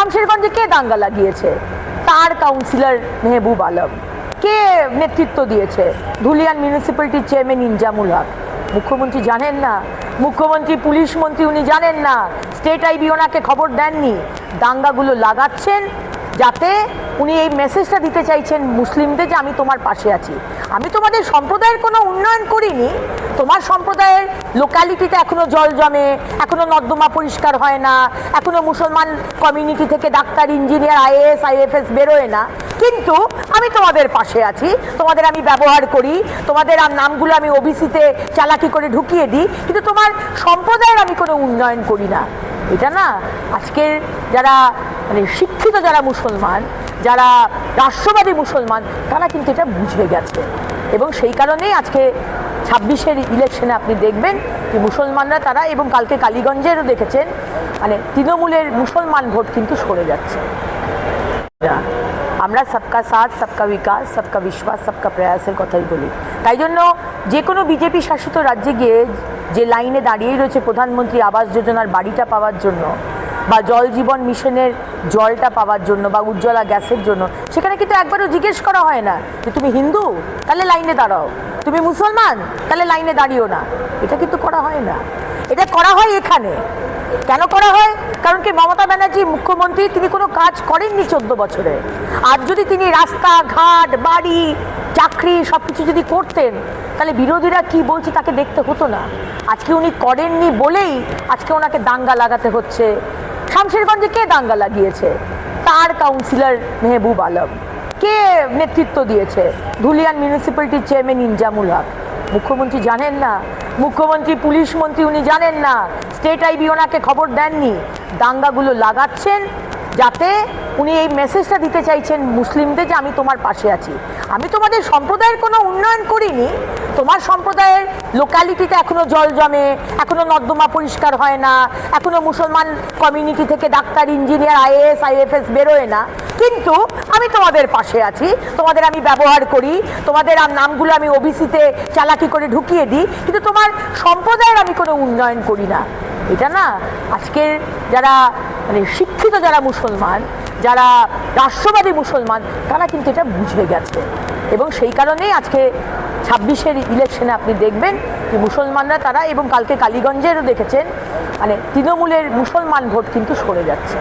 শামশেরগঞ্জে কে দাঙ্গা লাগিয়েছে? তার কাউন্সিলর মেহবুব আলম। কে নেতৃত্ব দিয়েছে? ধুলিয়ান মিউনিসিপ্যালিটির চেয়ারম্যান ইনজামুল হক। মুখ্যমন্ত্রী জানেন না? মুখ্যমন্ত্রী, পুলিশ মন্ত্রী উনি জানেন না? স্টেট আইবি ওনাকে খবর দেননি? দাঙ্গাগুলো লাগাচ্ছেন যাতে উনি এই মেসেজটা দিতে চাইছেন মুসলিমদের যে আমি তোমার পাশে আছি। আমি তোমাদের সম্প্রদায়ের কোনো উন্নয়ন করিনি, তোমার সম্প্রদায়ের লোকালিটিতে এখনো জল জমে, এখনো নর্দমা পরিষ্কার হয় না, এখনো মুসলমান কমিউনিটি থেকে ডাক্তার, ইঞ্জিনিয়ার, আইএএস, আইএফএস বেরোয় না, কিন্তু আমি তোমাদের পাশে আছি, তোমাদের আমি ব্যবহার করি, তোমাদের নামগুলো আমি ওবিসিতে চালাকি করে ঢুকিয়ে দিই, কিন্তু তোমার সম্প্রদায়ের আমি কোনো উন্নয়ন করি না। এটা না আজকের যারা মানে শিক্ষিত যারা মুসলমান, যারা রাষ্ট্রবাদী মুসলমান, তারা কিন্তু এটা বুঝে গেছে। এবং সেই কারণেই আজকে 26-এর ইলেকশনে আপনি দেখবেন যে মুসলমানরা তারা, এবং কালকে কালীগঞ্জেরও দেখেছেন, মানে তৃণমূলের মুসলমান ভোট কিন্তু সরে যাচ্ছে। আমরা সবকা সাথ, সবকা বিকাশ, সবকা বিশ্বাস, সবকা প্রয়াসের কথাই বলি। তাই জন্য যে কোনো বিজেপি শাসিত রাজ্যে গিয়ে যে লাইনে দাঁড়িয়েই রয়েছে প্রধানমন্ত্রী আবাস যোজনার বাড়িটা পাওয়ার জন্য, বা জল জীবন মিশনের জলটা পাওয়ার জন্য, বা উজ্জ্বলা গ্যাসের জন্য, সেখানে কিন্তু একবারও জিজ্ঞেস করা হয় না যে তুমি হিন্দু তাহলে লাইনে দাঁড়াও, তুমি মুসলমান তাহলে লাইনে দাঁড়িও না। এটা কিন্তু করা হয় না। এটা করা হয় এখানে। কেন করা হয়? কারণ কি মমতা ব্যানার্জি মুখ্যমন্ত্রী, তিনি কোনো কাজ করেননি 14 বছরে। আর যদি তিনি রাস্তাঘাট, বাড়ি, চাকরি সব কিছু যদি করতেন, তাহলে বিরোধীরা কি বলছে তাকে দেখতে হতো না। আজকে উনি করেননি বলেই আজকে ওনাকে দাঙ্গা লাগাতে হচ্ছে। শামশেরগঞ্জে কে দাঙ্গা লাগিয়েছে? তার কাউন্সিলর মেহবুব আলম। কে নেতৃত্ব দিয়েছে? ধুলিয়ান মিউনিসিপ্যালিটির চেয়ারম্যান ইনজামুল হক। মুখ্যমন্ত্রী জানেন না? মুখ্যমন্ত্রী, পুলিশ মন্ত্রী উনি জানেন না? স্টেট আইবি ওনাকে খবর দেননি? দাঙ্গাগুলো লাগাচ্ছেন যাতে উনি এই মেসেজটা দিতে চাইছেন মুসলিমদের যে আমি তোমার পাশে আছি। আমি তোমাদের সম্প্রদায়ের কোনো উন্নয়ন করিনি, তোমার সম্প্রদায়ের লোকালিটিতে এখনো জল জমে, এখনো নর্দমা পরিষ্কার হয় না, এখনো মুসলমান কমিউনিটি থেকে ডাক্তার, ইঞ্জিনিয়ার, আইএএস, আইএফএস বেরোয় না, কিন্তু আমি তোমাদের পাশে আছি, তোমাদের আমি ব্যবহার করি, তোমাদের নামগুলো আমি ওবিসিতে চালাকি করে ঢুকিয়ে দিই, কিন্তু তোমার সম্প্রদায়ের আমি কোনো উন্নয়ন করি না। এটা না আজকের যারা মানে শিক্ষিত যারা মুসলমান, যারা রাষ্ট্রবাদী মুসলমান, তারা কিন্তু এটা বুঝে গেছে। এবং সেই কারণেই আজকে 26-এর ইলেকশনে আপনি দেখবেন যে মুসলমানরা তারা, এবং কালকে কালীগঞ্জেরও দেখেছেন, মানে তৃণমূলের মুসলমান ভোট কিন্তু সরে যাচ্ছে।